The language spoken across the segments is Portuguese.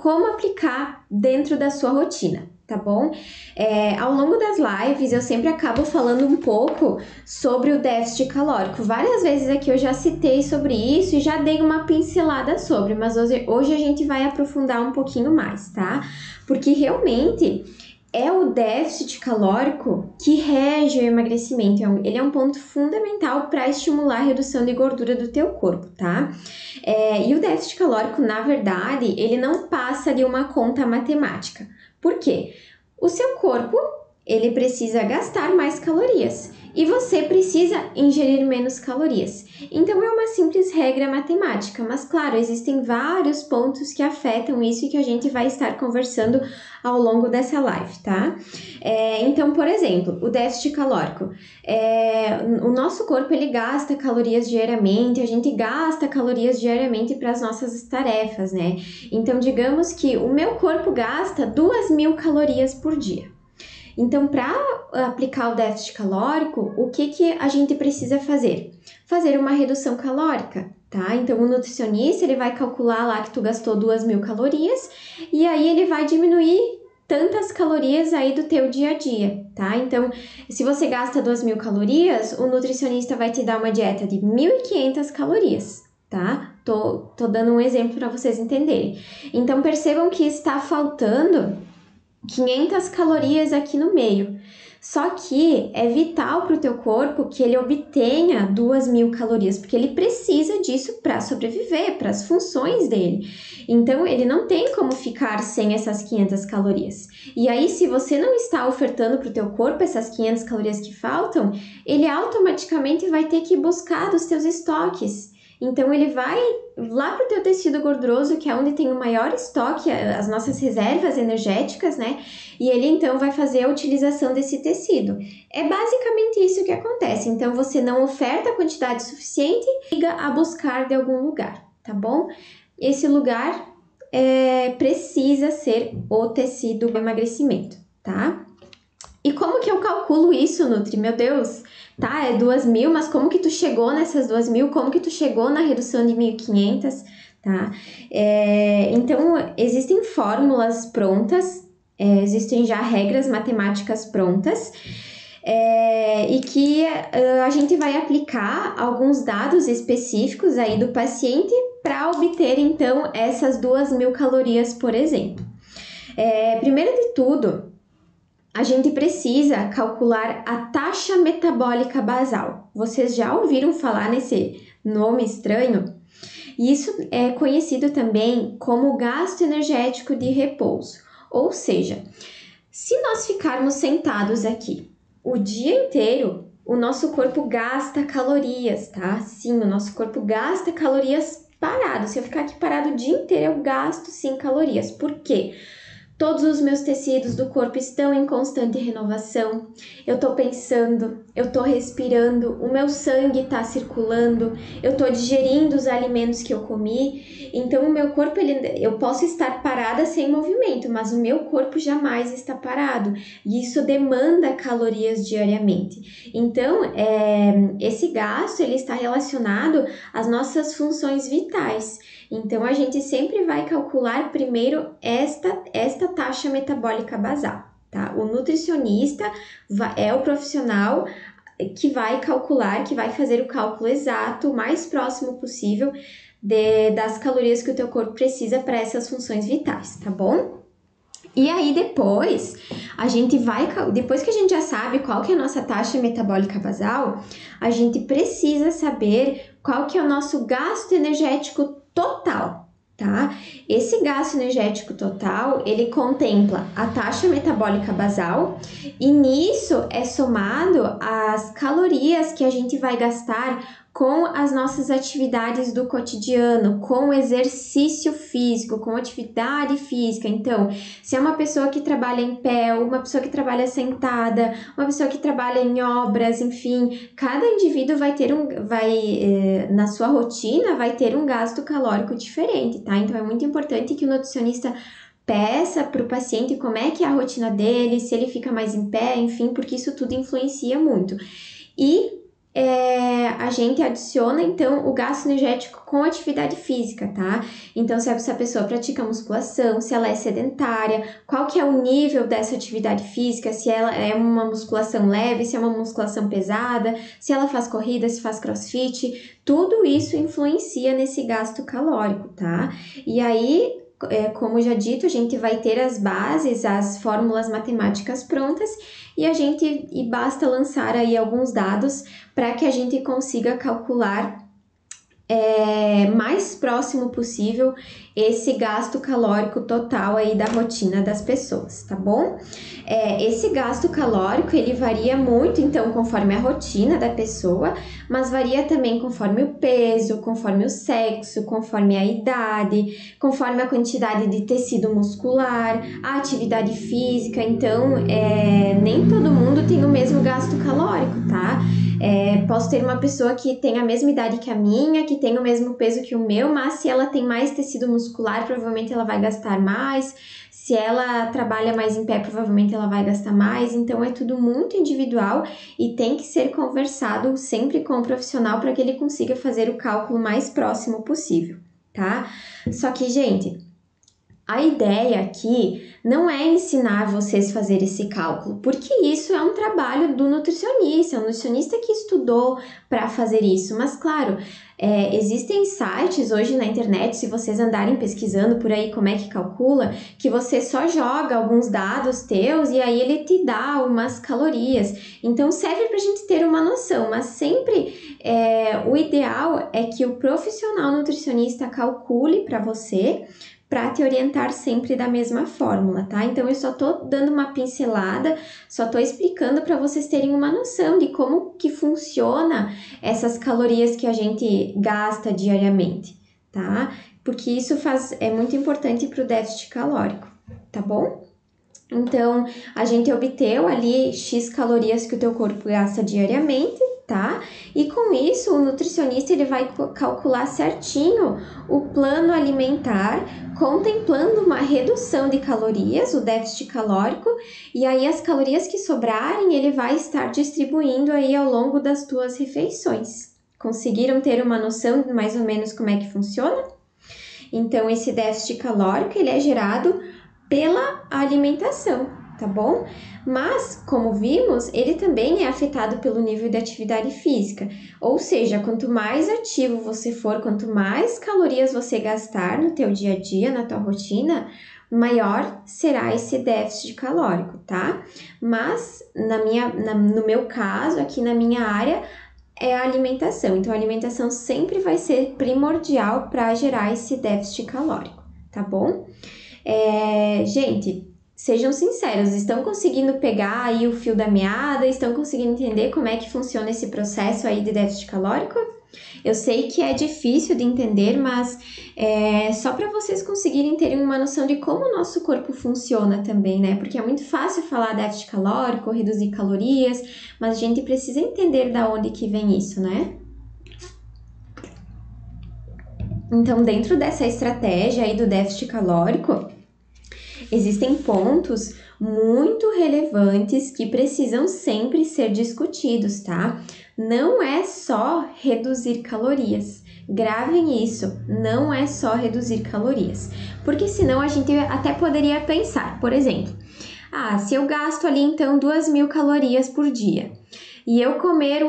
como aplicar dentro da sua rotina, tá bom? Ao longo das lives eu sempre acabo falando um pouco sobre o déficit calórico. Várias vezes aqui eu já citei sobre isso e já dei uma pincelada sobre, mas hoje a gente vai aprofundar um pouquinho mais, tá? Porque realmente é o déficit calórico que rege o emagrecimento. Ele é um ponto fundamental para estimular a redução de gordura do teu corpo, tá? E o déficit calórico, na verdade, ele não passa de uma conta matemática. Por quê? O seu corpo, ele precisa gastar mais calorias e você precisa ingerir menos calorias. Então, é uma simples regra matemática, mas claro, existem vários pontos que afetam isso e que a gente vai estar conversando ao longo dessa live, tá? Então, por exemplo, o déficit calórico. O nosso corpo, ele gasta calorias diariamente, a gente gasta calorias diariamente para as nossas tarefas, né? Então, digamos que o meu corpo gasta 2.000 calorias por dia. Então, para aplicar o déficit calórico, o que a gente precisa fazer? Fazer uma redução calórica, tá? Então, o nutricionista, ele vai calcular lá que tu gastou 2.000 calorias e aí ele vai diminuir tantas calorias aí do teu dia a dia, tá? Então, se você gasta 2.000 calorias, o nutricionista vai te dar uma dieta de 1.500 calorias, tá? Tô dando um exemplo para vocês entenderem. Então, percebam que está faltando 500 calorias aqui no meio. Só que é vital para o teu corpo que ele obtenha 2.000 calorias, porque ele precisa disso para sobreviver, para as funções dele. Então, ele não tem como ficar sem essas 500 calorias. E aí, se você não está ofertando para o teu corpo essas 500 calorias que faltam, ele automaticamente vai ter que buscar dos teus estoques. Então, ele vai lá para o teu tecido gorduroso, que é onde tem o maior estoque, as nossas reservas energéticas, né? E ele, então, vai fazer a utilização desse tecido. É basicamente isso que acontece. Então, você não oferta a quantidade suficiente e liga a buscar de algum lugar, tá bom? Esse lugar precisa ser o tecido do emagrecimento, tá? E como que eu calculo isso, Nutri? Meu Deus, tá, 2.000, mas como que tu chegou nessas 2.000? Como que tu chegou na redução de 1.500, tá? Então, existem fórmulas prontas, existem já regras matemáticas prontas, e que a gente vai aplicar alguns dados específicos aí do paciente para obter, então, essas 2.000 calorias, por exemplo. Primeiro de tudo, a gente precisa calcular a taxa metabólica basal. Vocês já ouviram falar nesse nome estranho? Isso é conhecido também como gasto energético de repouso. Ou seja, se nós ficarmos sentados aqui o dia inteiro, o nosso corpo gasta calorias, tá? Sim, o nosso corpo gasta calorias parado. Se eu ficar aqui parado o dia inteiro, eu gasto sim calorias. Por quê? Todos os meus tecidos do corpo estão em constante renovação. Eu tô pensando, eu tô respirando, o meu sangue tá circulando, eu tô digerindo os alimentos que eu comi. Então, o meu corpo, eu posso estar parada sem movimento, mas o meu corpo jamais está parado. E isso demanda calorias diariamente. Então, esse gasto, ele está relacionado às nossas funções vitais. Então, a gente sempre vai calcular primeiro esta taxa metabólica basal, tá? O nutricionista é o profissional que vai calcular, que vai fazer o cálculo exato, o mais próximo possível das calorias que o teu corpo precisa para essas funções vitais, tá bom? E aí depois que a gente já sabe qual que é a nossa taxa metabólica basal, a gente precisa saber qual que é o nosso gasto energético total, tá? Esse gasto energético total, ele contempla a taxa metabólica basal e nisso é somado as calorias que a gente vai gastar com as nossas atividades do cotidiano, com exercício físico, com atividade física. Então, se é uma pessoa que trabalha em pé, uma pessoa que trabalha sentada, uma pessoa que trabalha em obras, enfim, cada indivíduo na sua rotina vai ter um gasto calórico diferente, tá? Então, é muito importante que o nutricionista peça para o paciente como é que é a rotina dele, se ele fica mais em pé, enfim, porque isso tudo influencia muito. E a gente adiciona, então, o gasto energético com atividade física, tá? Então, se essa pessoa pratica musculação, se ela é sedentária, qual que é o nível dessa atividade física, se ela é uma musculação leve, se é uma musculação pesada, se ela faz corrida, se faz crossfit, tudo isso influencia nesse gasto calórico, tá? E aí, como já dito, a gente vai ter as bases, as fórmulas matemáticas prontas e basta lançar aí alguns dados para que a gente consiga calcular mais próximo possível esse gasto calórico total aí da rotina das pessoas, tá bom? Esse gasto calórico, ele varia muito, então, conforme a rotina da pessoa, mas varia também conforme o peso, conforme o sexo, conforme a idade, conforme a quantidade de tecido muscular, a atividade física, então, nem todo mundo tem o mesmo gasto calórico, tá? Posso ter uma pessoa que tem a mesma idade que a minha, que tem o mesmo peso que o meu, mas se ela tem mais tecido muscular, provavelmente ela vai gastar mais. Se ela trabalha mais em pé, provavelmente ela vai gastar mais. Então, é tudo muito individual e tem que ser conversado sempre com o profissional para que ele consiga fazer o cálculo mais próximo possível, tá? Só que, gente, a ideia aqui não é ensinar vocês a fazer esse cálculo, porque isso é um trabalho do nutricionista, é um nutricionista que estudou para fazer isso. Mas, claro, existem sites hoje na internet, se vocês andarem pesquisando por aí como é que calcula, que você só joga alguns dados teus e aí ele te dá umas calorias. Então, serve para a gente ter uma noção, mas sempre o ideal é que o profissional nutricionista calcule para você, para te orientar sempre da mesma fórmula, tá? Então, eu só tô dando uma pincelada, só tô explicando para vocês terem uma noção de como que funciona essas calorias que a gente gasta diariamente, tá? Porque isso é muito importante para o déficit calórico, tá bom? Então, a gente obteve ali X calorias que o teu corpo gasta diariamente, tá? E com isso, o nutricionista ele vai calcular certinho o plano alimentar, contemplando uma redução de calorias, o déficit calórico, e aí as calorias que sobrarem, ele vai estar distribuindo aí ao longo das tuas refeições. Conseguiram ter uma noção de mais ou menos como é que funciona? Então, esse déficit calórico, ele é gerado pela alimentação, tá bom? Mas, como vimos, ele também é afetado pelo nível de atividade física, ou seja, quanto mais ativo você for, quanto mais calorias você gastar no teu dia a dia, na tua rotina, maior será esse déficit calórico, tá? Mas, no meu caso, aqui na minha área, é a alimentação. Então, a alimentação sempre vai ser primordial para gerar esse déficit calórico, tá bom? Gente, sejam sinceros, estão conseguindo pegar aí o fio da meada? Estão conseguindo entender como é que funciona esse processo aí de déficit calórico? Eu sei que é difícil de entender, mas só para vocês conseguirem terem uma noção de como o nosso corpo funciona também, né? Porque é muito fácil falar déficit calórico, reduzir calorias, mas a gente precisa entender da onde que vem isso, né? Então, dentro dessa estratégia aí do déficit calórico, existem pontos muito relevantes que precisam sempre ser discutidos, tá? Não é só reduzir calorias. Gravem isso, não é só reduzir calorias. Porque senão a gente até poderia pensar, por exemplo, se eu gasto ali então 2.000 calorias por dia e eu comer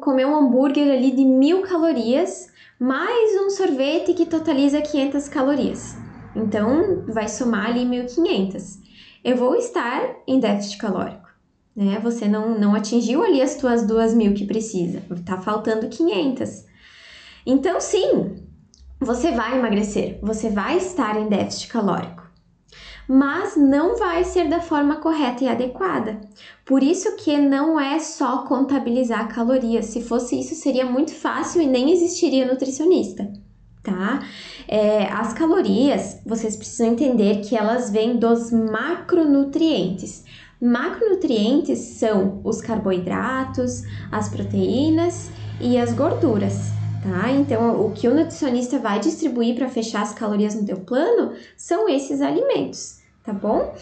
comer um hambúrguer ali de 1.000 calorias mais um sorvete que totaliza 500 calorias. Então, vai somar ali 1.500. Eu vou estar em déficit calórico, né? Você não atingiu ali as tuas 2.000 que precisa. Tá faltando 500. Então, sim, você vai emagrecer. Você vai estar em déficit calórico. Mas não vai ser da forma correta e adequada. Por isso que não é só contabilizar calorias. Se fosse isso, seria muito fácil e nem existiria nutricionista, tá? As calorias, vocês precisam entender que elas vêm dos macronutrientes. Macronutrientes são os carboidratos, as proteínas e as gorduras, tá? Então, o que o nutricionista vai distribuir para fechar as calorias no teu plano são esses alimentos, tá bom?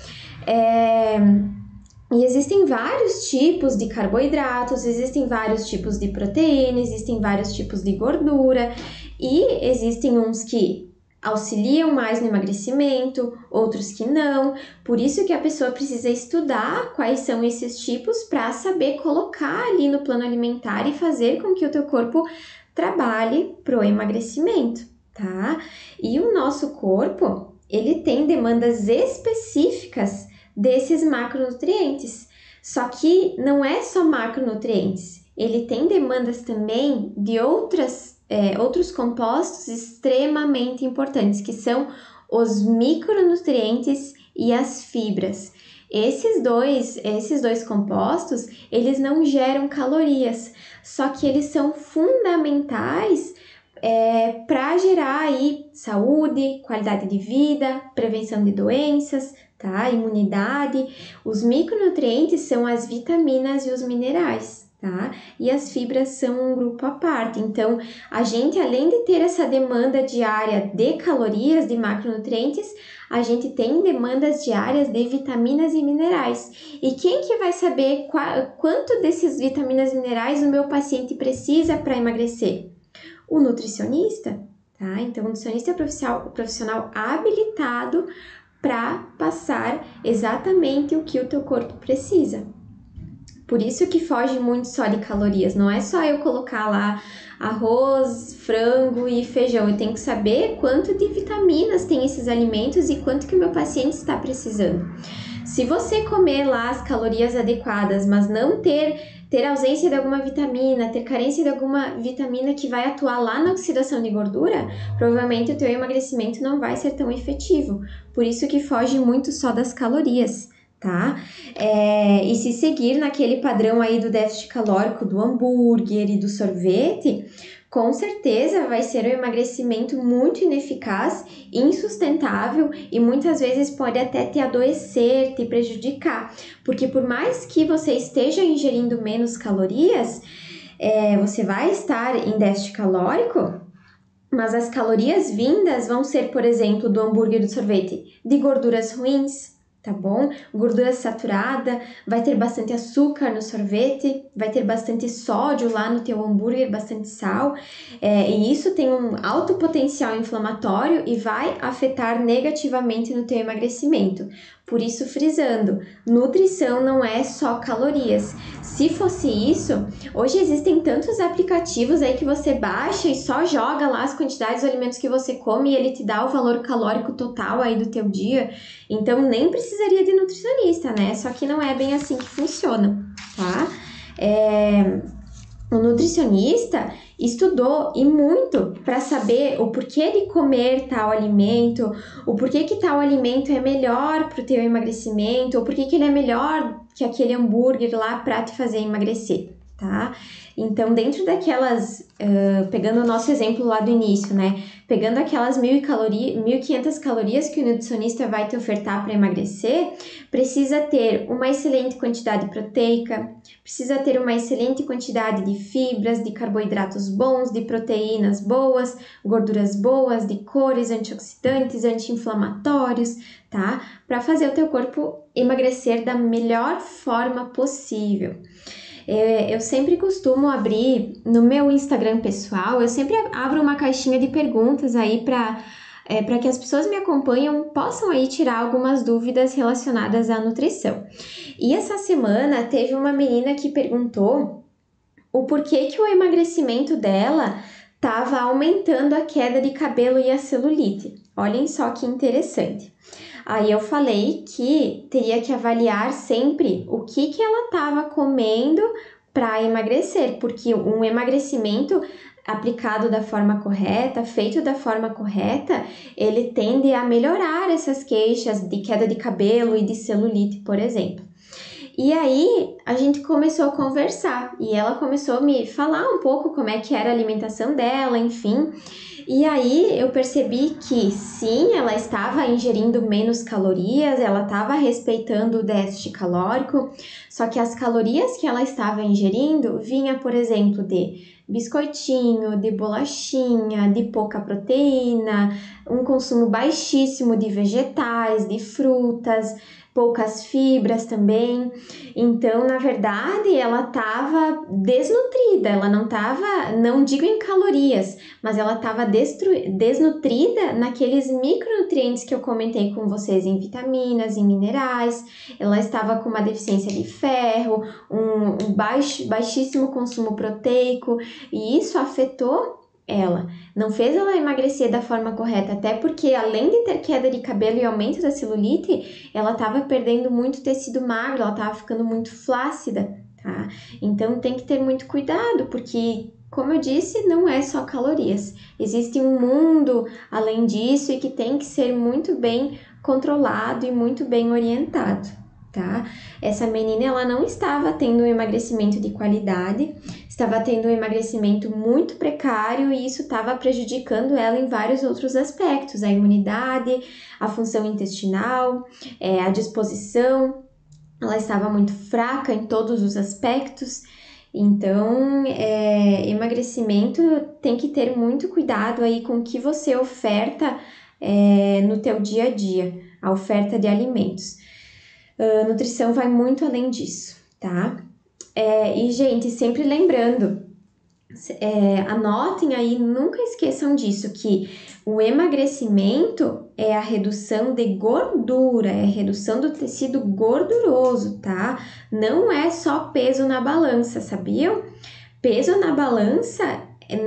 E existem vários tipos de carboidratos, existem vários tipos de proteína, existem vários tipos de gordura e existem uns que auxiliam mais no emagrecimento, outros que não. Por isso que a pessoa precisa estudar quais são esses tipos para saber colocar ali no plano alimentar e fazer com que o teu corpo trabalhe pro emagrecimento, tá? E o nosso corpo, ele tem demandas específicas desses macronutrientes. Só que não é só macronutrientes, ele tem demandas também de outros compostos extremamente importantes, que são os micronutrientes e as fibras. Esses dois compostos, eles não geram calorias, só que eles são fundamentais para gerar aí saúde, qualidade de vida, prevenção de doenças, tá? Imunidade. Os micronutrientes são as vitaminas e os minerais, tá? E as fibras são um grupo à parte. Então, a gente, além de ter essa demanda diária de calorias, de macronutrientes, a gente tem demandas diárias de vitaminas e minerais. E quem que vai saber quanto desses vitaminas e minerais o meu paciente precisa para emagrecer? O nutricionista, tá? Então, o nutricionista é o profissional habilitado para passar exatamente o que o teu corpo precisa. Por isso que foge muito só de calorias, não é só eu colocar lá arroz, frango e feijão, eu tenho que saber quanto de vitaminas tem esses alimentos e quanto que o meu paciente está precisando. Se você comer lá as calorias adequadas, mas não ter ausência de alguma vitamina, ter carência de alguma vitamina que vai atuar lá na oxidação de gordura, provavelmente o teu emagrecimento não vai ser tão efetivo. Por isso que foge muito só das calorias, tá? E se seguir naquele padrão aí do déficit calórico do hambúrguer e do sorvete, com certeza vai ser um emagrecimento muito ineficaz, insustentável e muitas vezes pode até te adoecer, te prejudicar. Porque por mais que você esteja ingerindo menos calorias, você vai estar em déficit calórico, mas as calorias vindas vão ser, por exemplo, do hambúrguer e do sorvete, de gorduras ruins, tá bom? Gordura saturada, vai ter bastante açúcar no sorvete, vai ter bastante sódio lá no teu hambúrguer, bastante sal, e isso tem um alto potencial inflamatório e vai afetar negativamente no teu emagrecimento. Por isso, frisando, nutrição não é só calorias. Se fosse isso, hoje existem tantos aplicativos aí que você baixa e só joga lá as quantidades de alimentos que você come e ele te dá o valor calórico total aí do teu dia. Então, nem precisaria de nutricionista, né? Só que não é bem assim que funciona, tá? O nutricionista estudou e muito para saber o porquê de comer tal alimento, o porquê que tal alimento é melhor para o teu emagrecimento, ou porquê que ele é melhor que aquele hambúrguer lá para te fazer emagrecer, tá? Então, dentro daquelas, pegando o nosso exemplo lá do início, né? Pegando aquelas 1.500 calorias que o nutricionista vai te ofertar para emagrecer, precisa ter uma excelente quantidade proteica, precisa ter uma excelente quantidade de fibras, de carboidratos bons, de proteínas boas, gorduras boas, de cores, antioxidantes, anti-inflamatórios, tá? Para fazer o teu corpo emagrecer da melhor forma possível. Eu sempre costumo abrir no meu Instagram pessoal, eu sempre abro uma caixinha de perguntas aí para que as pessoas me acompanham possam aí tirar algumas dúvidas relacionadas à nutrição. E essa semana teve uma menina que perguntou o porquê que o emagrecimento dela estava aumentando a queda de cabelo e a celulite. Olhem só que interessante. Aí eu falei que teria que avaliar sempre o que ela estava comendo para emagrecer, porque um emagrecimento aplicado da forma correta, feito da forma correta, ele tende a melhorar essas queixas de queda de cabelo e de celulite, por exemplo. E aí, a gente começou a conversar e ela começou a me falar um pouco como é que era a alimentação dela, enfim. E aí eu percebi que sim, ela estava ingerindo menos calorias, ela estava respeitando o déficit calórico, só que as calorias que ela estava ingerindo vinha, por exemplo, de biscoitinho, de bolachinha, de pouca proteína, um consumo baixíssimo de vegetais, de frutas, poucas fibras também. Então, na verdade, ela estava desnutrida, ela não estava, não digo em calorias, mas ela estava desnutrida naqueles micronutrientes que eu comentei com vocês, em vitaminas, em minerais. Ela estava com uma deficiência de ferro, um baixíssimo consumo proteico, e isso afetou ela. Não fez ela emagrecer da forma correta, até porque além de ter queda de cabelo e aumento da celulite, ela estava perdendo muito tecido magro, ela estava ficando muito flácida, tá? Então tem que ter muito cuidado, porque como eu disse, não é só calorias. Existe um mundo além disso e que tem que ser muito bem controlado e muito bem orientado, tá? Essa menina, ela não estava tendo um emagrecimento de qualidade, estava tendo um emagrecimento muito precário e isso estava prejudicando ela em vários outros aspectos, a imunidade, a função intestinal, a disposição, ela estava muito fraca em todos os aspectos. Então, emagrecimento tem que ter muito cuidado aí com o que você oferta no teu dia a dia, a oferta de alimentos. Nutrição vai muito além disso, tá? E, gente, sempre lembrando, anotem aí, nunca esqueçam disso, que o emagrecimento é a redução de gordura, é a redução do tecido gorduroso, tá? Não é só peso na balança, sabiam? Peso na balança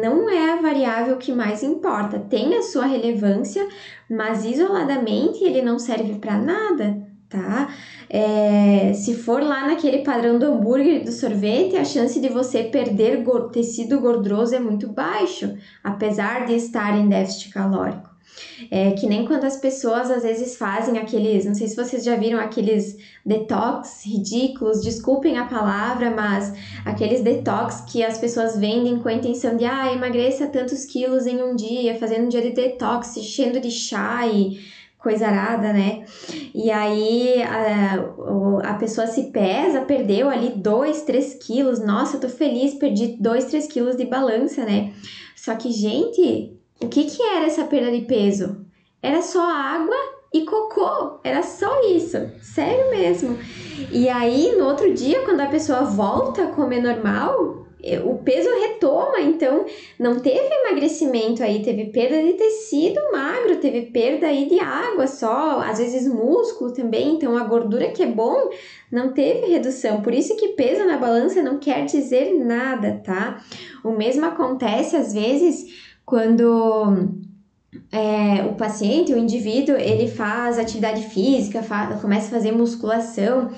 não é a variável que mais importa, tem a sua relevância, mas isoladamente ele não serve para nada, tá? Se for lá naquele padrão do hambúrguer e do sorvete, a chance de você perder tecido gorduroso é muito baixo, apesar de estar em déficit calórico. Que nem quando as pessoas às vezes fazem aqueles, não sei se vocês já viram aqueles detox ridículos, desculpem a palavra, mas aqueles detox que as pessoas vendem com a intenção de emagreça tantos quilos em um dia, fazendo um dia de detox, enchendo de chá e coisa arada, né? E aí a pessoa se pesa, perdeu ali 2, 3 quilos, nossa, eu tô feliz, perdi 2, 3 quilos de balança, né? Só que, gente, o que era essa perda de peso? Era só água e cocô, era só isso, sério mesmo. E aí, no outro dia, quando a pessoa volta a comer normal, o peso retoma, então não teve emagrecimento aí, teve perda de tecido magro, teve perda aí de água só, às vezes músculo também, então a gordura que é bom não teve redução, por isso que peso na balança não quer dizer nada, tá? O mesmo acontece às vezes quando o paciente, o indivíduo, ele faz atividade física, começa a fazer musculação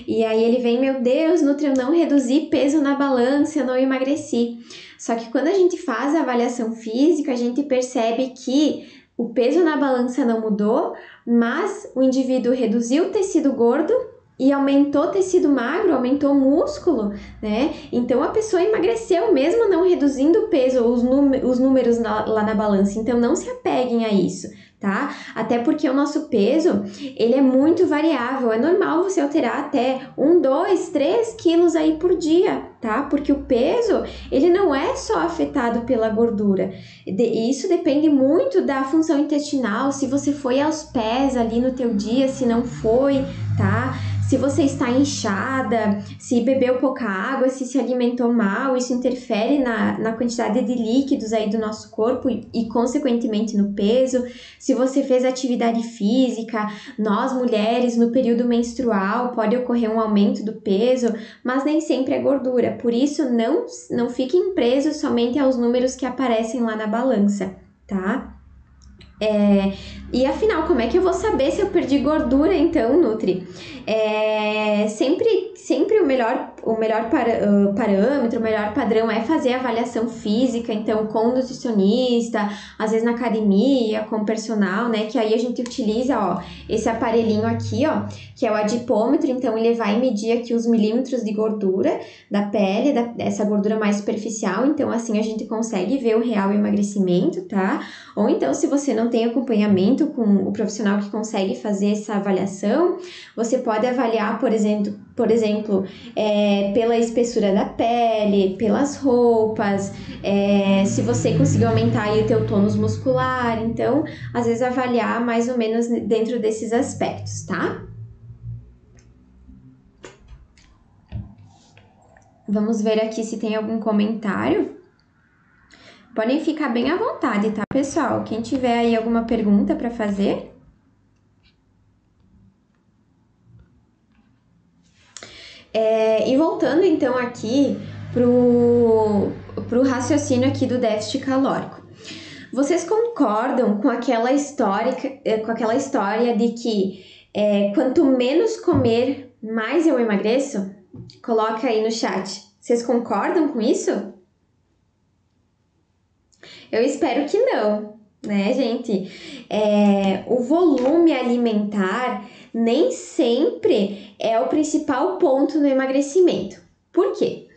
e aí ele vem, meu Deus, Nutri, eu não reduzi peso na balança, eu não emagreci. Só que quando a gente faz a avaliação física, a gente percebe que o peso na balança não mudou, mas o indivíduo reduziu o tecido gordo e aumentou tecido magro, aumentou músculo, né? Então a pessoa emagreceu mesmo não reduzindo o peso, os números lá na balança. Então não se apeguem a isso, tá? Até porque o nosso peso, ele é muito variável. É normal você alterar até 1, 2, 3 quilos aí por dia, tá? Porque o peso, ele não é só afetado pela gordura. Isso depende muito da função intestinal, se você foi aos pés ali no teu dia, se não foi, tá? Se você está inchada, se bebeu pouca água, se alimentou mal, isso interfere na quantidade de líquidos aí do nosso corpo e consequentemente no peso. Se você fez atividade física, nós mulheres no período menstrual pode ocorrer um aumento do peso, mas nem sempre é gordura. Por isso não fiquem presos somente aos números que aparecem lá na balança, tá? E afinal, como é que eu vou saber se eu perdi gordura então, Nutri? Sempre o melhor parâmetro, o melhor padrão é fazer avaliação física, então com o nutricionista, às vezes na academia, com o personal, né? Que aí a gente utiliza, ó, esse aparelhinho aqui, ó, que é o adipômetro, então ele vai medir aqui os milímetros de gordura da pele, dessa gordura mais superficial, então assim a gente consegue ver o real emagrecimento, tá? Ou então, se você não tem acompanhamento com o profissional que consegue fazer essa avaliação, você pode avaliar, por exemplo, pela espessura da pele, pelas roupas, se você conseguiu aumentar aí o teu tônus muscular, então, às vezes avaliar mais ou menos dentro desses aspectos, tá? Vamos ver aqui se tem algum comentário. Podem ficar bem à vontade, tá, pessoal? Quem tiver aí alguma pergunta para fazer. E voltando então aqui pro raciocínio aqui do déficit calórico. Vocês concordam com aquela história de que quanto menos comer, mais eu emagreço? Coloca aí no chat. Vocês concordam com isso? Eu espero que não, né, gente? O volume alimentar nem sempre é o principal ponto no emagrecimento. Por quê?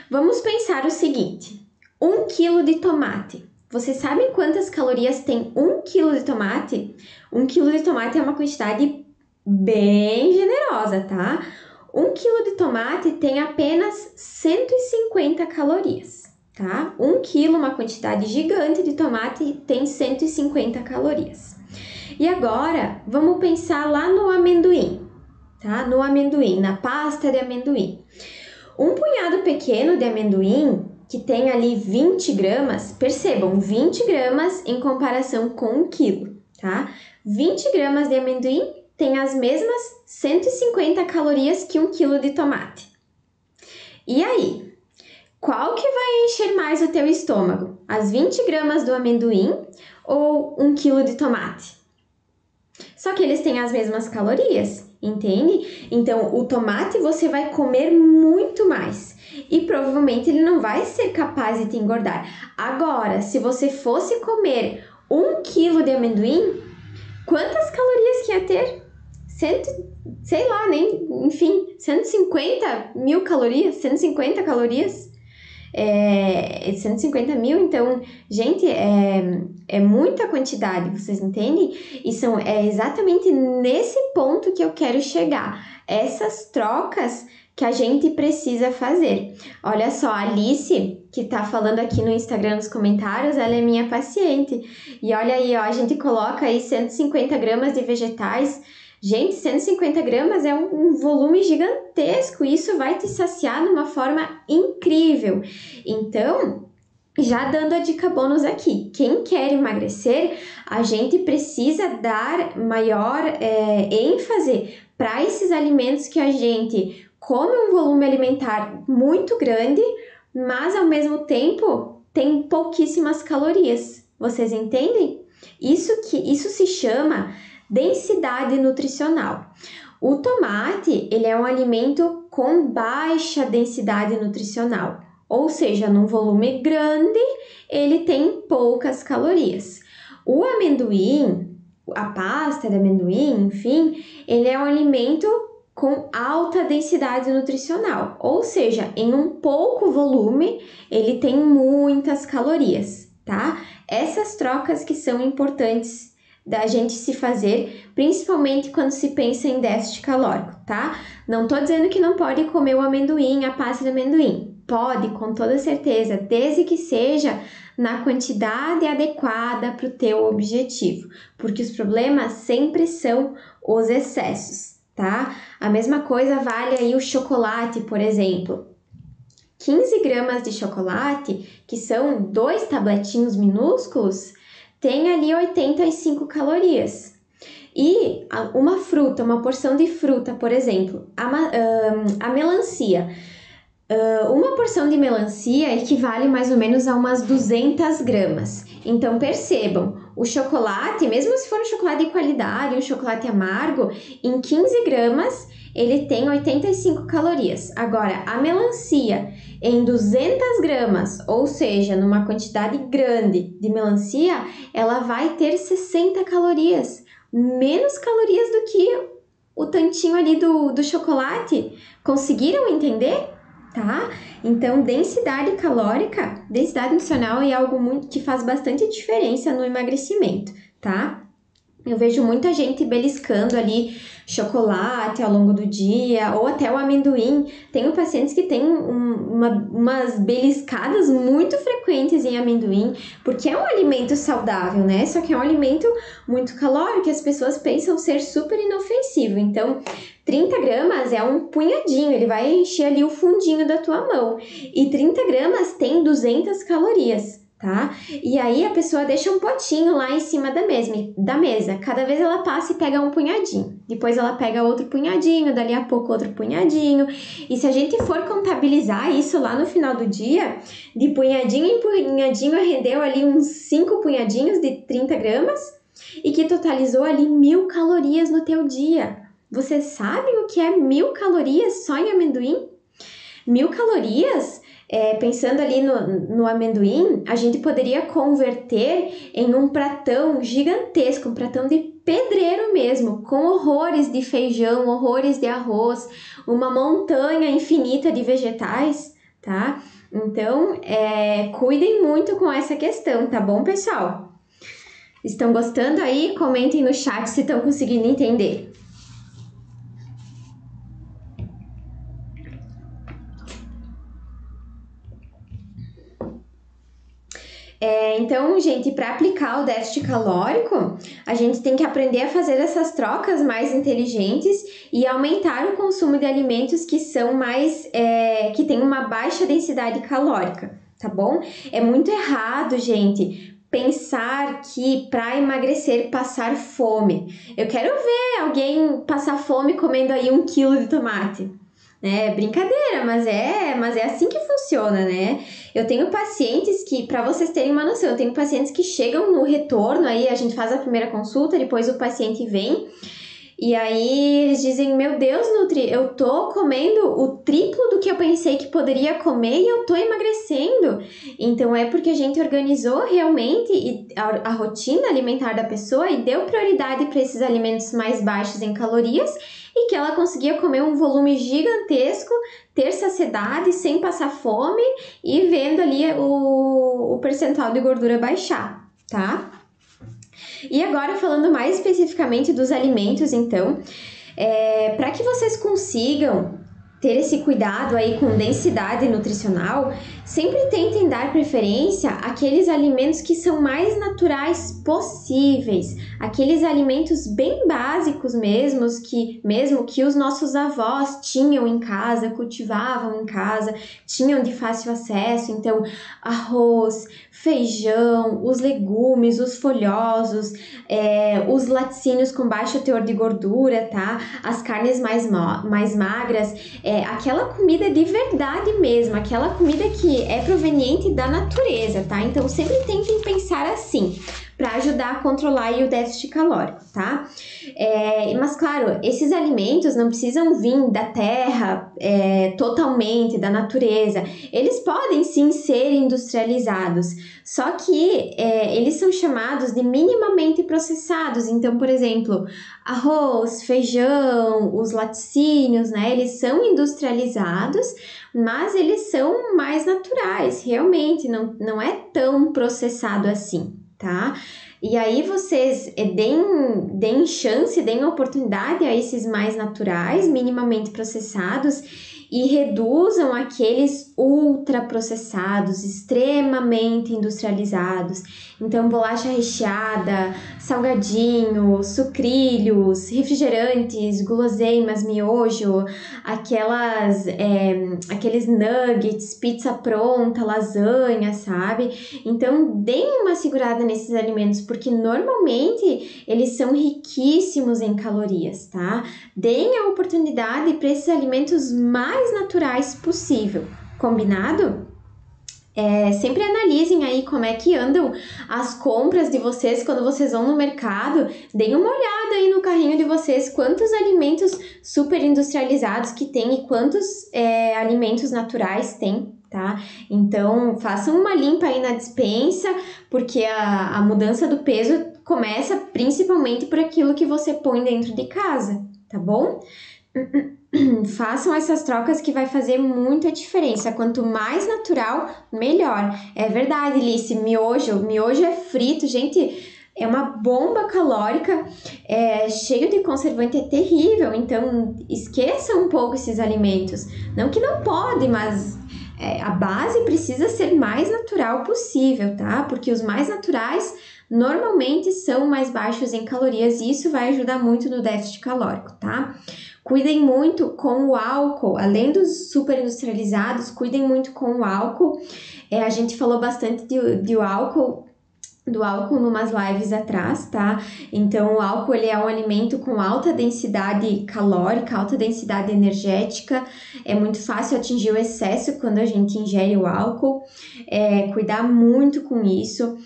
Vamos pensar o seguinte: 1 quilo de tomate. Vocês sabem quantas calorias tem 1 quilo de tomate? 1 quilo de tomate é uma quantidade bem generosa, tá? 1 quilo de tomate tem apenas 150 calorias, tá? 1 quilo, uma quantidade gigante de tomate, tem 150 calorias. E agora, vamos pensar lá no amendoim, tá? No amendoim, na pasta de amendoim. Um punhado pequeno de amendoim, que tem ali 20 gramas, percebam, 20 gramas em comparação com 1 quilo, tá? 20 gramas de amendoim tem as mesmas 150 calorias que 1 quilo de tomate. E aí, qual que vai encher mais o teu estômago? As 20 gramas do amendoim ou 1 quilo de tomate? Só que eles têm as mesmas calorias, entende? Então, o tomate você vai comer muito mais e provavelmente ele não vai ser capaz de te engordar. Agora, se você fosse comer 1 quilo de amendoim, quantas calorias que ia ter? Sei lá, nem, enfim, 150 mil calorias, 150 calorias. 150 mil, então, gente, é muita quantidade, vocês entendem? E é exatamente nesse ponto que eu quero chegar. Essas trocas que a gente precisa fazer. Olha só, a Alice, que tá falando aqui no Instagram nos comentários, ela é minha paciente. E olha aí, ó, a gente coloca aí 150 gramas de vegetais. Gente, 150 gramas é um volume gigantesco, isso vai te saciar de uma forma incrível. Então, já dando a dica bônus aqui, quem quer emagrecer, a gente precisa dar maior ênfase para esses alimentos que a gente come um volume alimentar muito grande, mas ao mesmo tempo tem pouquíssimas calorias. Vocês entendem? Isso se chama densidade nutricional. O tomate, ele é um alimento com baixa densidade nutricional, ou seja, num volume grande, ele tem poucas calorias. O amendoim, a pasta de amendoim, enfim, ele é um alimento com alta densidade nutricional, ou seja, em um pouco volume, ele tem muitas calorias, tá? Essas trocas que são importantes da gente se fazer, principalmente quando se pensa em déficit calórico, tá? Não tô dizendo que não pode comer o amendoim, a pasta de amendoim. Pode, com toda certeza, desde que seja na quantidade adequada para o teu objetivo, porque os problemas sempre são os excessos, tá? A mesma coisa vale aí o chocolate, por exemplo. 15 gramas de chocolate, que são 2 tabletinhos minúsculos, tem ali 85 calorias. E uma fruta, uma porção de fruta, por exemplo, a melancia, Uma porção de melancia equivale mais ou menos a umas 200 gramas. Então percebam, o chocolate, mesmo se for um chocolate de qualidade, um chocolate amargo, em 15 gramas ele tem 85 calorias. Agora, a melancia em 200 gramas, ou seja, numa quantidade grande de melancia, ela vai ter 60 calorias. Menos calorias do que o tantinho ali do chocolate. Conseguiram entender? Tá? Então, densidade calórica, densidade nutricional é algo muito que faz bastante diferença no emagrecimento, tá? Eu vejo muita gente beliscando ali chocolate ao longo do dia, ou até o amendoim. Tenho pacientes que têm umas beliscadas muito frequentes em amendoim, porque é um alimento saudável, né? Só que é um alimento muito calórico, que as pessoas pensam ser super inofensivo. Então, 30 gramas é um punhadinho, ele vai encher ali o fundinho da tua mão. E 30 gramas tem 200 calorias. Tá? E aí a pessoa deixa um potinho lá em cima da mesa. Cada vez ela passa e pega um punhadinho. Depois ela pega outro punhadinho, dali a pouco outro punhadinho. E se a gente for contabilizar isso lá no final do dia, de punhadinho em punhadinho rendeu ali uns 5 punhadinhos de 30 gramas e que totalizou ali 1.000 calorias no teu dia. Vocês sabem o que é 1.000 calorias só em amendoim? 1.000 calorias... pensando ali no amendoim, a gente poderia converter em um pratão gigantesco, um pratão de pedreiro mesmo, com horrores de feijão, horrores de arroz, uma montanha infinita de vegetais, tá? Então, cuidem muito com essa questão, tá bom, pessoal? Estão gostando aí? Comentem no chat se estão conseguindo entender. Então, gente, para aplicar o déficit calórico, a gente tem que aprender a fazer essas trocas mais inteligentes e aumentar o consumo de alimentos que são mais, que tem uma baixa densidade calórica, tá bom? É muito errado, gente, pensar que para emagrecer passar fome. Eu quero ver alguém passar fome comendo aí 1 quilo de tomate. É brincadeira, mas é assim que funciona, né? Eu tenho pacientes que, para vocês terem uma noção, eu tenho pacientes que chegam no retorno, aí a gente faz a primeira consulta, depois o paciente vem, e aí eles dizem, meu Deus, Nutri, eu tô comendo o triplo do que eu pensei que poderia comer e eu tô emagrecendo. Então é porque a gente organizou realmente a rotina alimentar da pessoa e deu prioridade para esses alimentos mais baixos em calorias, e que ela conseguia comer um volume gigantesco, ter saciedade sem passar fome e vendo ali o percentual de gordura baixar, tá? E agora falando mais especificamente dos alimentos, então, para que vocês consigam ter esse cuidado aí com densidade nutricional, sempre tentem dar preferência àqueles alimentos que são mais naturais possíveis, aqueles alimentos bem básicos mesmo que os nossos avós tinham em casa, cultivavam em casa, tinham de fácil acesso, então arroz, feijão, os legumes, os folhosos, os laticínios com baixo teor de gordura, tá? As carnes mais magras, aquela comida de verdade mesmo, aquela comida que é proveniente da natureza, tá? Então sempre tentem pensar assim, para ajudar a controlar aí o déficit calórico, tá? Mas claro, esses alimentos não precisam vir da terra totalmente, da natureza. Eles podem sim ser industrializados, só que eles são chamados de minimamente processados. Então, por exemplo, arroz, feijão, os laticínios, né? Eles são industrializados, mas eles são mais naturais, realmente, não é tão processado assim, tá? E aí vocês deem chance, deem oportunidade a esses mais naturais, minimamente processados, e reduzam aqueles ultraprocessados, extremamente industrializados. Então, bolacha recheada, salgadinho, sucrilhos, refrigerantes, guloseimas, miojo, aqueles nuggets, pizza pronta, lasanha, sabe? Então, deem uma segurada nesses alimentos, porque normalmente eles são riquíssimos em calorias, tá? Deem a oportunidade para esses alimentos mais mais naturais possível, combinado? Sempre analisem aí como é que andam as compras de vocês quando vocês vão no mercado. Deem uma olhada aí no carrinho de vocês, quantos alimentos super industrializados que tem e quantos alimentos naturais tem, tá? Então, façam uma limpa aí na despensa, porque a mudança do peso começa principalmente por aquilo que você põe dentro de casa, tá bom? Façam essas trocas que vai fazer muita diferença. Quanto mais natural, melhor. É verdade, Lice. Miojo é frito, gente. É uma bomba calórica, cheio de conservante, é terrível. Então, esqueça um pouco esses alimentos. Não que não pode, mas a base precisa ser mais natural possível, tá? Porque os mais naturais normalmente são mais baixos em calorias e isso vai ajudar muito no déficit calórico, tá? Cuidem muito com o álcool, além dos super industrializados, cuidem muito com o álcool. A gente falou bastante do álcool numas lives atrás, tá? Então, o álcool ele é um alimento com alta densidade calórica, alta densidade energética. É muito fácil atingir o excesso quando a gente ingere o álcool. Cuidar muito com isso.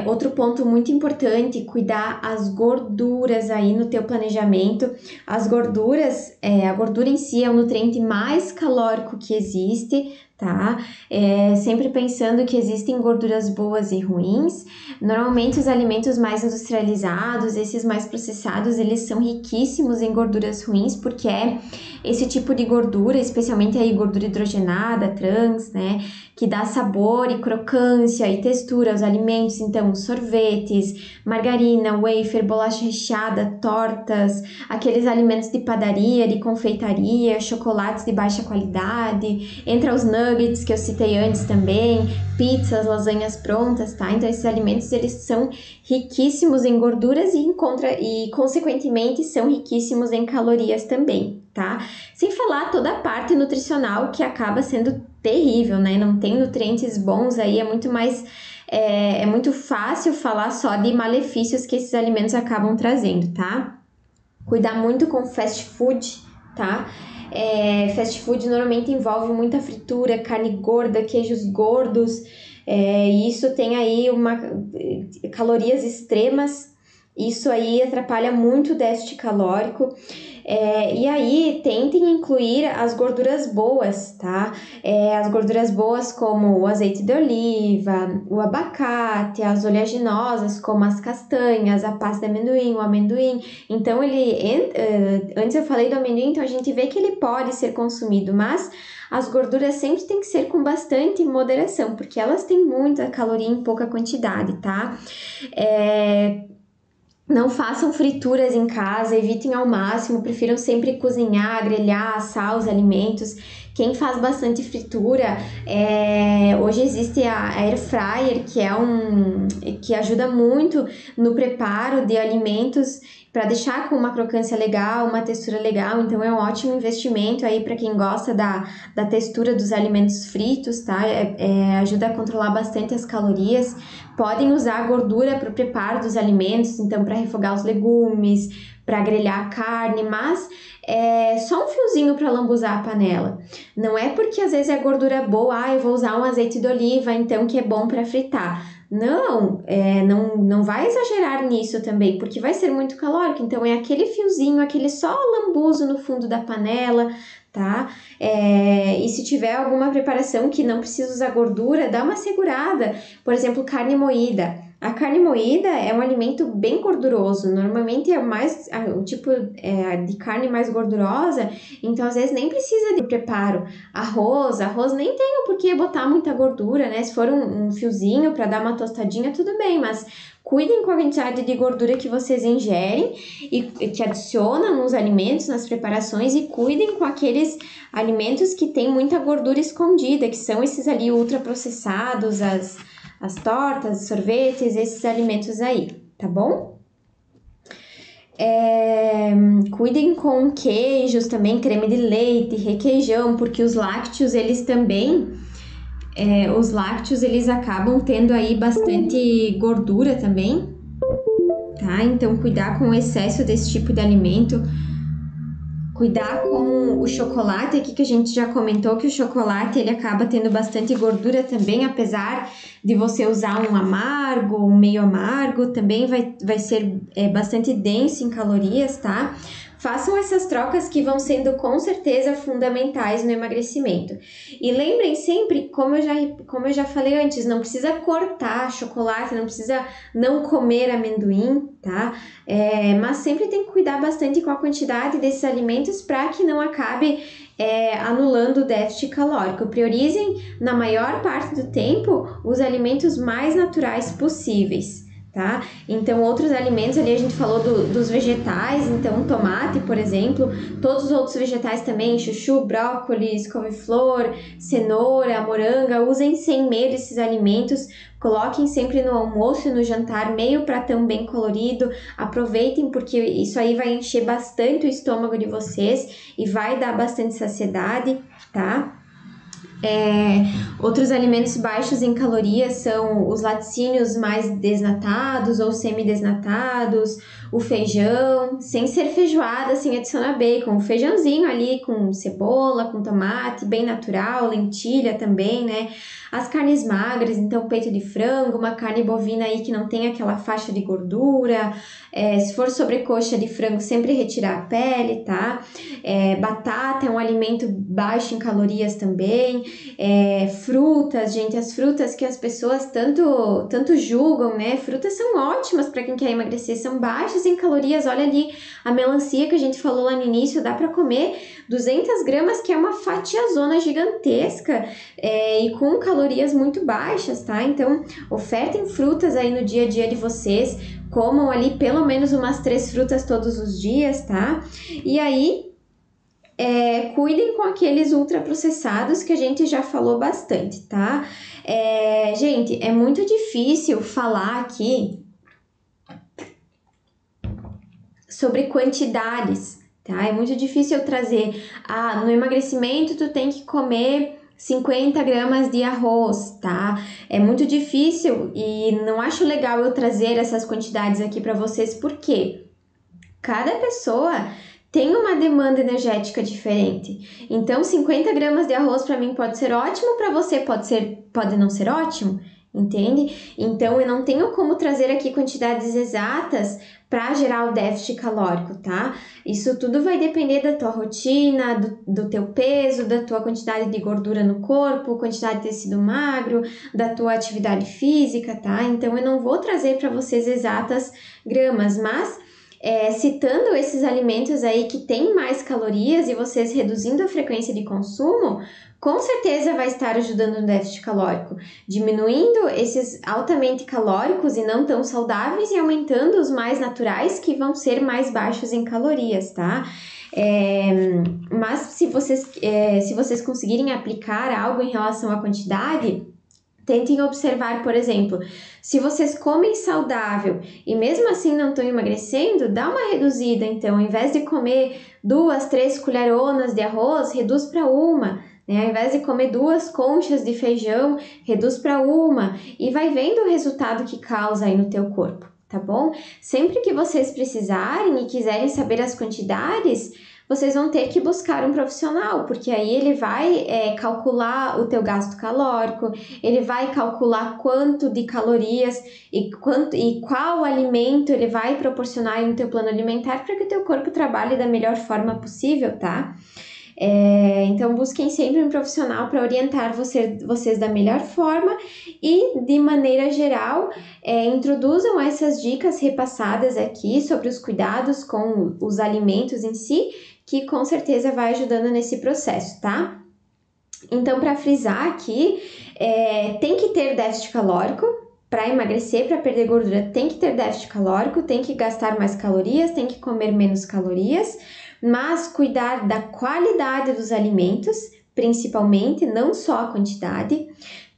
Outro ponto muito importante, cuidar as gorduras aí no teu planejamento. As gorduras, a gordura em si é o nutriente mais calórico que existe, tá? Sempre pensando que existem gorduras boas e ruins. Normalmente os alimentos mais industrializados, esses mais processados, eles são riquíssimos em gorduras ruins, porque é esse tipo de gordura, especialmente aí gordura hidrogenada, trans, né, que dá sabor e crocância e textura aos alimentos. Então, sorvetes, margarina, wafer, bolacha recheada, tortas, aqueles alimentos de padaria, de confeitaria, chocolates de baixa qualidade, entra os nuggets que eu citei antes também, pizzas, lasanhas prontas, tá? Então, esses alimentos, eles são riquíssimos em gorduras e consequentemente, são riquíssimos em calorias também, tá? Sem falar toda a parte nutricional que acaba sendo terrível, né? Não tem nutrientes bons aí, é muito fácil falar só de malefícios que esses alimentos acabam trazendo, tá? Cuidar muito com fast food, tá? Fast food normalmente envolve muita fritura, carne gorda, queijos gordos, e isso tem aí calorias extremas. Isso aí atrapalha muito o déficit calórico. E aí, tentem incluir as gorduras boas, tá? As gorduras boas como o azeite de oliva, o abacate, as oleaginosas como as castanhas, a pasta de amendoim, o amendoim. Então, antes eu falei do amendoim, então a gente vê que ele pode ser consumido, mas as gorduras sempre tem que ser com bastante moderação, porque elas têm muita caloria em pouca quantidade, tá? Não façam frituras em casa, evitem ao máximo, prefiram sempre cozinhar, grelhar, assar os alimentos. Quem faz bastante fritura, hoje existe a Air Fryer, que ajuda muito no preparo de alimentos para deixar com uma crocância legal, uma textura legal. Então é um ótimo investimento aí para quem gosta da textura dos alimentos fritos, tá? Ajuda a controlar bastante as calorias. Podem usar a gordura para o preparo dos alimentos, então para refogar os legumes, para grelhar a carne, mas só um fiozinho para lambuzar a panela. Não é porque às vezes é gordura boa, eu vou usar um azeite de oliva, então que é bom para fritar. Não vai exagerar nisso também, porque vai ser muito calórico. Então é aquele fiozinho, aquele só lambuzo no fundo da panela, tá? E se tiver alguma preparação que não precisa usar gordura, dá uma segurada. Por exemplo, carne moída. A carne moída é um alimento bem gorduroso, normalmente é o tipo de carne mais gordurosa, então às vezes nem precisa de preparo. Arroz nem tem por que botar muita gordura, né? Se for um fiozinho para dar uma tostadinha, tudo bem, mas cuidem com a quantidade de gordura que vocês ingerem e que adicionam nos alimentos, nas preparações, e cuidem com aqueles alimentos que têm muita gordura escondida, que são esses ali ultraprocessados, as tortas, sorvetes, esses alimentos aí, tá bom? Cuidem com queijos também, creme de leite, requeijão, porque os lácteos, eles também... os lácteos, eles acabam tendo aí bastante gordura também, tá? Então, cuidar com o excesso desse tipo de alimento. Cuidar com o chocolate, aqui que a gente já comentou que o chocolate ele acaba tendo bastante gordura também, apesar de você usar um amargo, um meio amargo, também vai ser bastante denso em calorias, tá? Façam essas trocas que vão sendo com certeza fundamentais no emagrecimento. E lembrem sempre, como eu já falei antes, não precisa cortar chocolate, não precisa não comer amendoim, tá? Mas sempre tem que cuidar bastante com a quantidade desses alimentos para que não acabe anulando o déficit calórico. Priorizem, na maior parte do tempo, os alimentos mais naturais possíveis. Tá? Então, outros alimentos ali a gente falou dos vegetais, então tomate, por exemplo, todos os outros vegetais também, chuchu, brócolis, couve-flor, cenoura, moranga, usem sem medo esses alimentos, coloquem sempre no almoço e no jantar meio pratão bem colorido, aproveitem porque isso aí vai encher bastante o estômago de vocês e vai dar bastante saciedade, tá? Outros alimentos baixos em calorias são os laticínios mais desnatados ou semidesnatados, o feijão, sem ser feijoada, sem adicionar bacon, o feijãozinho ali com cebola, com tomate, bem natural, lentilha também, né? As carnes magras, então peito de frango, uma carne bovina aí que não tem aquela faixa de gordura, se for sobrecoxa de frango, sempre retirar a pele, tá? Batata é um alimento baixo em calorias também, frutas, gente, as frutas que as pessoas tanto julgam, né? Frutas são ótimas para quem quer emagrecer, são baixas em calorias. Olha ali a melancia que a gente falou lá no início, dá para comer 200 gramas, que é uma fatiazona gigantesca e com calorias muito baixas, tá? Então, ofertem frutas aí no dia a dia de vocês, comam ali pelo menos umas 3 frutas todos os dias, tá? E aí, cuidem com aqueles ultraprocessados que a gente já falou bastante, tá? Gente, é muito difícil falar aqui sobre quantidades, tá? É muito difícil eu trazer, no emagrecimento tu tem que comer 50 gramas de arroz, tá? É muito difícil e não acho legal eu trazer essas quantidades aqui para vocês, porque cada pessoa tem uma demanda energética diferente. Então, 50 gramas de arroz para mim pode ser ótimo, para você pode não ser ótimo, entende? Então, eu não tenho como trazer aqui quantidades exatas para gerar o déficit calórico, tá? Isso tudo vai depender da tua rotina, do teu peso, da tua quantidade de gordura no corpo, quantidade de tecido magro, da tua atividade física, tá? Então, eu não vou trazer para vocês exatas gramas, mas citando esses alimentos aí que têm mais calorias e vocês reduzindo a frequência de consumo, com certeza vai estar ajudando no déficit calórico, diminuindo esses altamente calóricos e não tão saudáveis e aumentando os mais naturais que vão ser mais baixos em calorias, tá? Mas se vocês conseguirem aplicar algo em relação à quantidade, tentem observar, por exemplo, se vocês comem saudável e mesmo assim não estão emagrecendo, dá uma reduzida. Então, ao invés de comer 2, 3 colheronas de arroz, reduz para uma. Né? Ao invés de comer 2 conchas de feijão, reduz para uma. E vai vendo o resultado que causa aí no teu corpo, tá bom? Sempre que vocês precisarem e quiserem saber as quantidades, vocês vão ter que buscar um profissional, porque aí ele vai calcular o teu gasto calórico, ele vai calcular quanto de calorias e qual alimento ele vai proporcionar no teu plano alimentar para que o teu corpo trabalhe da melhor forma possível, tá? Então, busquem sempre um profissional para orientar vocês da melhor forma e, de maneira geral, introduzam essas dicas repassadas aqui sobre os cuidados com os alimentos em si, que com certeza vai ajudando nesse processo, tá? Então, para frisar aqui, tem que ter déficit calórico. Para emagrecer, para perder gordura, tem que ter déficit calórico, tem que gastar mais calorias, tem que comer menos calorias, mas cuidar da qualidade dos alimentos, principalmente, não só a quantidade,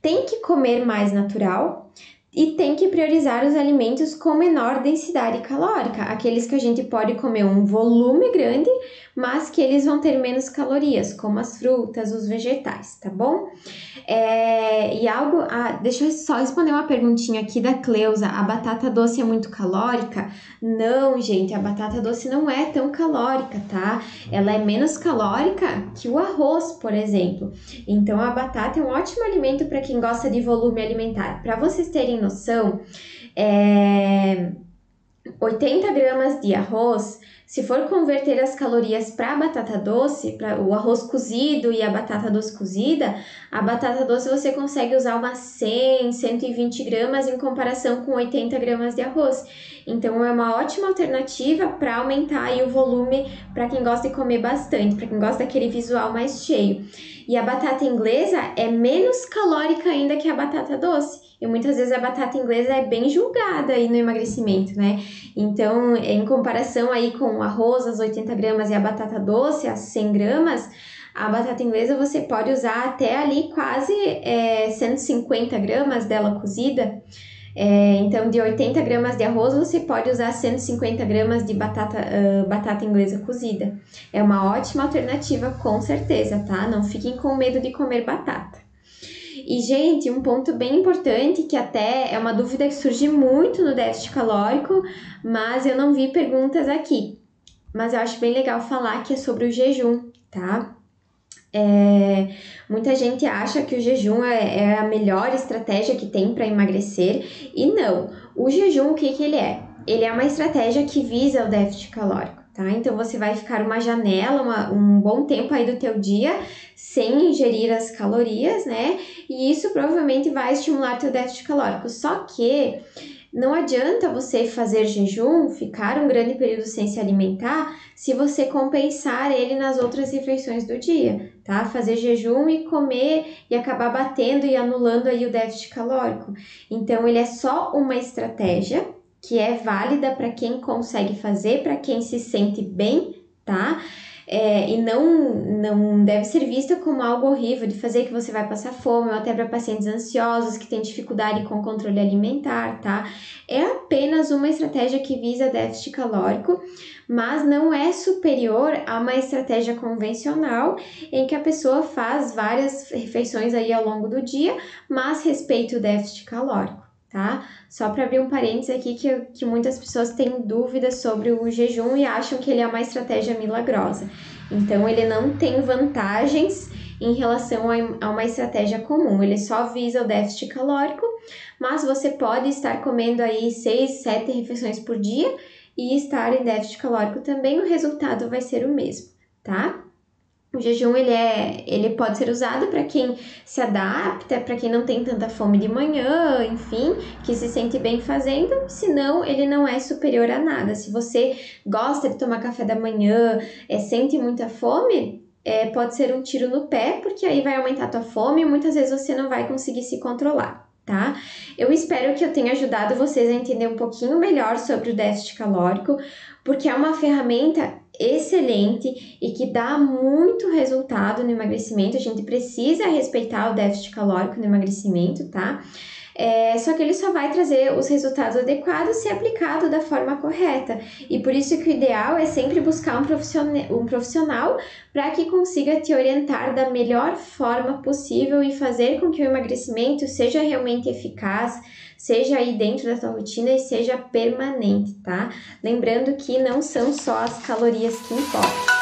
tem que comer mais natural e tem que priorizar os alimentos com menor densidade calórica, aqueles que a gente pode comer um volume grande, mas que eles vão ter menos calorias, como as frutas, os vegetais, tá bom? Deixa eu só responder uma perguntinha aqui da Cleusa. A batata doce é muito calórica? Não, gente, a batata doce não é tão calórica, tá? Ela é menos calórica que o arroz, por exemplo. Então, a batata é um ótimo alimento para quem gosta de volume alimentar. Para vocês terem noção, 80 gramas de arroz, se for converter as calorias para a batata doce, para o arroz cozido e a batata doce cozida, a batata doce você consegue usar umas 100, 120 gramas em comparação com 80 gramas de arroz. Então, é uma ótima alternativa para aumentar aí o volume para quem gosta de comer bastante, para quem gosta daquele visual mais cheio. E a batata inglesa é menos calórica ainda que a batata doce. E muitas vezes a batata inglesa é bem julgada aí no emagrecimento, né? Então, em comparação aí com o arroz, as 80 gramas, e a batata doce, as 100 gramas, a batata inglesa você pode usar até ali quase 150 gramas dela cozida. Então, de 80 gramas de arroz, você pode usar 150 gramas de batata inglesa cozida. É uma ótima alternativa, com certeza, tá? Não fiquem com medo de comer batata. E, gente, um ponto bem importante, que até é uma dúvida que surge muito no déficit calórico, mas eu não vi perguntas aqui. Mas eu acho bem legal falar que é sobre o jejum, tá? Muita gente acha que o jejum é a melhor estratégia que tem para emagrecer, e não. O jejum, o que ele é? Ele é uma estratégia que visa o déficit calórico, tá? Então, você vai ficar uma janela, um bom tempo aí do teu dia sem ingerir as calorias, né? E isso provavelmente vai estimular teu déficit calórico. Só que não adianta você fazer jejum, ficar um grande período sem se alimentar, se você compensar ele nas outras refeições do dia, tá? Fazer jejum e comer e acabar batendo e anulando aí o déficit calórico. Então, ele é só uma estratégia que é válida para quem consegue fazer, para quem se sente bem, tá? E não deve ser vista como algo horrível de fazer, que você vai passar fome, ou até para pacientes ansiosos que têm dificuldade com o controle alimentar, tá? É apenas uma estratégia que visa déficit calórico, mas não é superior a uma estratégia convencional em que a pessoa faz várias refeições aí ao longo do dia, mas respeita o déficit calórico, tá? Só para abrir um parênteses aqui, que muitas pessoas têm dúvidas sobre o jejum e acham que ele é uma estratégia milagrosa. Então, ele não tem vantagens em relação a uma estratégia comum, ele só visa o déficit calórico, mas você pode estar comendo aí 6, 7 refeições por dia e estar em déficit calórico também, o resultado vai ser o mesmo, tá? O jejum, ele pode ser usado para quem se adapta, para quem não tem tanta fome de manhã, enfim, que se sente bem fazendo, senão ele não é superior a nada. Se você gosta de tomar café da manhã, sente muita fome, pode ser um tiro no pé, porque aí vai aumentar a tua fome e muitas vezes você não vai conseguir se controlar, tá? Eu espero que eu tenha ajudado vocês a entender um pouquinho melhor sobre o déficit calórico, porque é uma ferramenta excelente e que dá muito resultado no emagrecimento. A gente precisa respeitar o déficit calórico no emagrecimento, tá? Só que ele só vai trazer os resultados adequados se aplicado da forma correta. E por isso que o ideal é sempre buscar um profissional para que consiga te orientar da melhor forma possível e fazer com que o emagrecimento seja realmente eficaz, seja aí dentro da tua rotina e seja permanente, tá? Lembrando que não são só as calorias que importam.